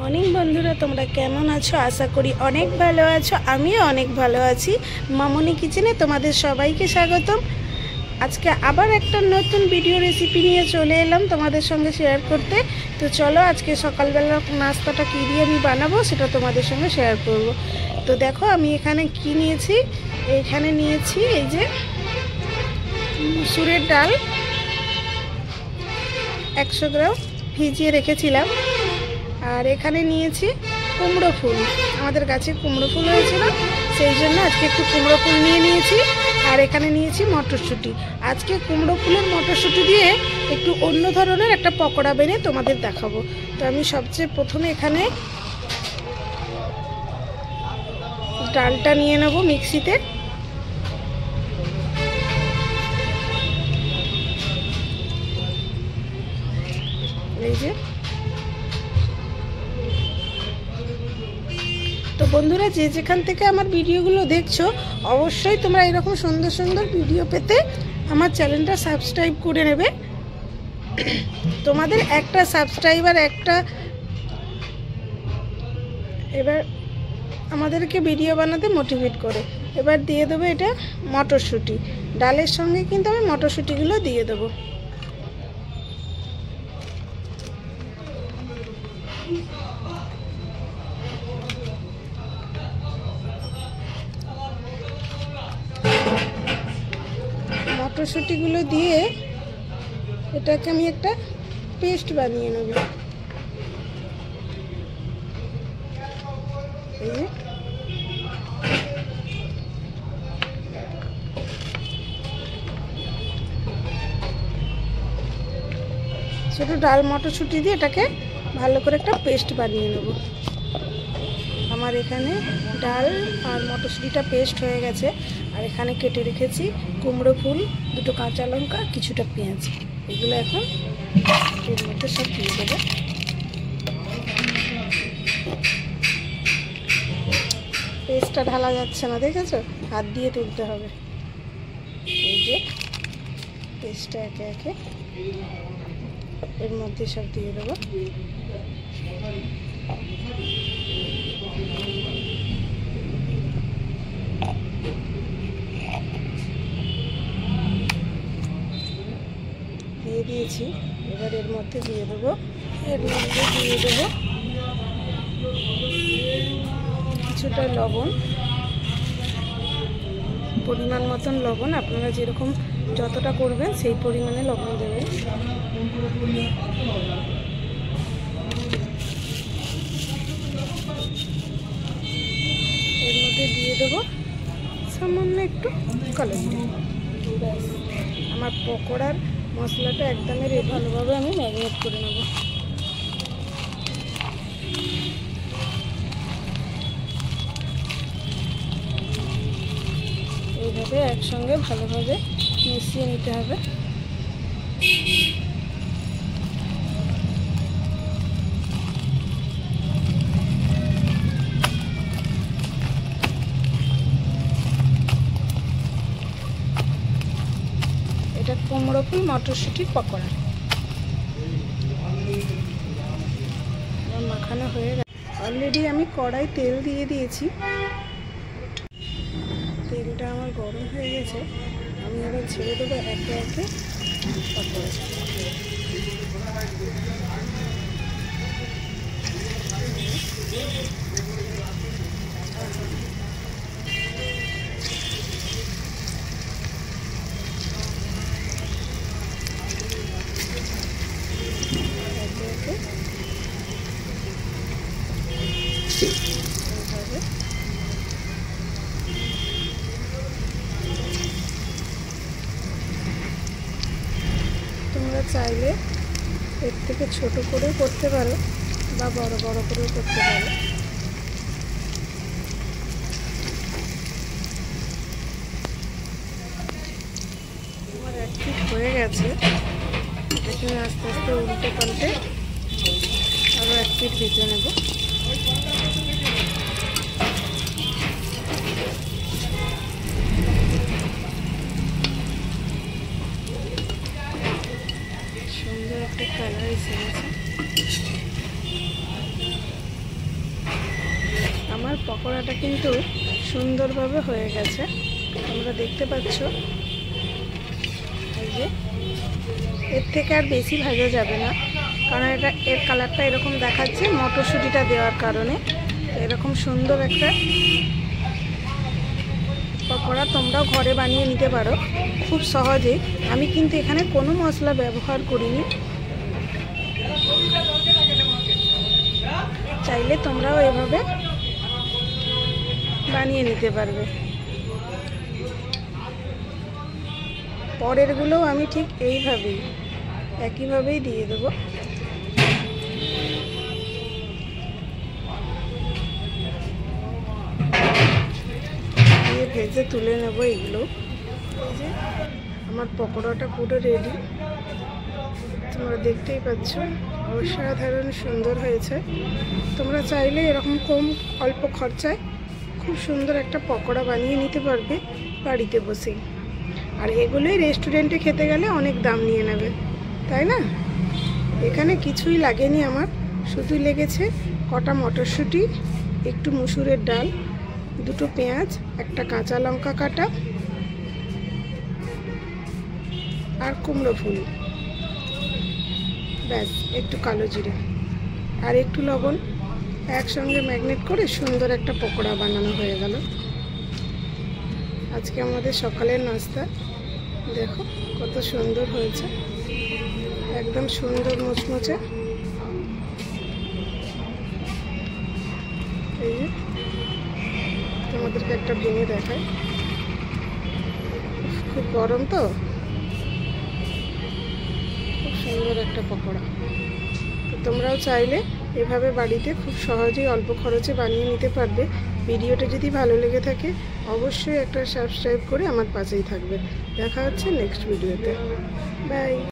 Morning বন্ধুরা, তোমরা কেমন আছো? আশা করি অনেক ভালো আছো। আমিও অনেক ভালো আছি। মামনি কিচেনে তোমাদের সবাইকে স্বাগতম। আজকে আবার একটা নতুন ভিডিও রেসিপি নিয়ে চলে এলাম তোমাদের সঙ্গে শেয়ার করতে। তো চলো, আজকে সকালবেলা নাস্তাটা কী দিয়ে আমি বানাবো সেটা তোমাদের সঙ্গে শেয়ার করব। তো দেখো আমি এখানে কি নিয়েছি। এখানে নিয়েছি এই যে মুসুরের ডাল 100 গ্রাম ভিজিয়ে রেখেছিলাম। আর এখানে নিয়েছি কুমড়ো ফুল। আমাদের গাছে কুমড়ো ফুল হয়েছিল, সেই জন্য আজকে একটু কুমড়ো ফুল নিয়ে নিয়েছি। আর এখানে নিয়েছি মটরশুঁটি। আজকে কুমড়ো ফুলের মটরশুঁটি দিয়ে একটু অন্য ধরনের একটা পকোড়া বেনে তোমাদের দেখাবো। তো আমি সবচেয়ে প্রথমে এখানে ডালটা নিয়ে নেব মিক্সিতে। এই যে, তো বন্ধুরা যে যেখান থেকে আমার ভিডিওগুলো দেখছো, অবশ্যই তোমরা এরকম সুন্দর সুন্দর ভিডিও পেতে আমার চ্যানেলটা সাবস্ক্রাইব করে নেবে। তোমাদের একটা সাবস্ক্রাইবার একটা এবার আমাদেরকে ভিডিও বানাতে মোটিভেট করে। এবার দিয়ে দেবো এটা মটরশুঁটি। ডালের সঙ্গে কিন্তু আমি মটরশুঁটিগুলো দিয়ে দেবো। মটরশুঁটিগুলো দিয়ে এটাকে আমি একটা পেস্ট বানিয়ে নেব। এই যে, ছোট ডাল মটরশুঁটি দিয়ে এটাকে ভালো করে একটা পেস্ট বানিয়ে নেব। আমার এখানে ডাল আর মটরশুঁটিটা পেস্ট হয়ে গেছে। আর এখানে কেটে রেখেছি কুমড়ো ফুল, দুটো কাঁচা লঙ্কা, কিছুটা পেঁয়াজ। এগুলো এখন এর মধ্যে সব দিয়ে দেবো। পেস্টটা ঢালা যাচ্ছে না, দেখেছো? হাত দিয়ে তুলতে হবে। এই যে পেস্টটা একে একে এর মধ্যে সব দিয়ে দেবো। দিয়ে দিয়েছি। এবার এর মধ্যে দিয়ে দেবো কিছুটা লবণ, পরিমাণ মতন লবণ। আপনারা যেরকম যতটা করবেন সেই পরিমাণে লবণ দেবেন। এর মধ্যে দিয়ে দেবো সামান্য একটু কালো জিরে। ব্যাস, আমার পকোড়ার মশলাটা একদমই রেডি। ভালোভাবে আমি ম্যারিনেট করে নেব। এইভাবে একসঙ্গে ভালোভাবে মিশিয়ে নিতে হবে। এটা কুমড়ো ফুল মটরশুঁটির পকোড়া মাখানো হয়ে গেছে। অলরেডি আমি কড়াই তেল দিয়ে দিয়েছি। তেলটা আমার গরম হয়ে গেছে। আমি এবার ছেড়ে দেবো একে একে পকোড়া। তোমরা চাইলে এর থেকে ছোট করেও করতে পারো বা বড় বড় করেও করতে পারো। আমার এক পিঠ হয়ে গেছে। এখানে আস্তে আস্তে উল্টে পাল্টে আরও এক পিঠ ভেজে নেব। সুন্দর একটা কালার এসে গেছে। আমার পকোড়াটা কিন্তু সুন্দরভাবে হয়ে গেছে, তোমরা দেখতে পাচ্ছ। এই যে এর থেকে আর বেশি ভাজা যাবে না, কারণ এর কালারটা এরকম দেখাচ্ছে মটরশুঁটিটা দেওয়ার কারণে। এরকম সুন্দর একটা পকোড়া তোমরাও ঘরে বানিয়ে নিতে পারো খুব সহজে। আমি কিন্তু এখানে কোনো মশলা ব্যবহার করিনি, চাইলে তোমরাও এভাবে বানিয়ে নিতে পারবে। পরেরগুলোও আমি ঠিক একইভাবেই দিয়ে দেবো। দিয়ে ভেজে তুলে নেব এগুলো। এই যে আমার পকোড়াটা পুরো রেডি, তোমরা দেখতেই পাচ্ছ, অসাধারণ সুন্দর হয়েছে। তোমরা চাইলে এরকম অল্প খরচায় খুব সুন্দর একটা পকোড়া বানিয়ে নিতে পারবে বাড়িতে বসেই। আর এগুলোই রেস্টুরেন্টে খেতে গেলে অনেক দাম নিয়ে নেবে, তাই না? এখানে কিছুই লাগেনি আমার, শুধু লেগেছে কটা মটরশুঁটি, একটু মুসুরের ডাল, দুটো পেঁয়াজ, একটা কাঁচা লঙ্কা কাটা, আর কুমড়ো ফুল, ব্যাস, একটু কালো জিরে আর একটু লবণ, একসঙ্গে ম্যাগনেট করে সুন্দর একটা পকোড়া বানানো হয়ে গেল। আজকে আমাদের সকালের নাস্তা দেখো কত সুন্দর হয়েছে, একদম সুন্দর মুচমুচে। এই যে তোমাদেরকে একটা ভেঙে দেখাই, খুব গরম তো, খুব সুন্দর একটা পকোড়া। তো তোমরাও চাইলে এভাবে বাড়িতে খুব সহজেই অল্প খরচে বানিয়ে নিতে পারবে। ভিডিওটা যদি ভালো লেগে থাকে অবশ্যই একটা সাবস্ক্রাইব করে আমার পাশেই থাকবে। দেখা হচ্ছে নেক্সট ভিডিওতে। বাই।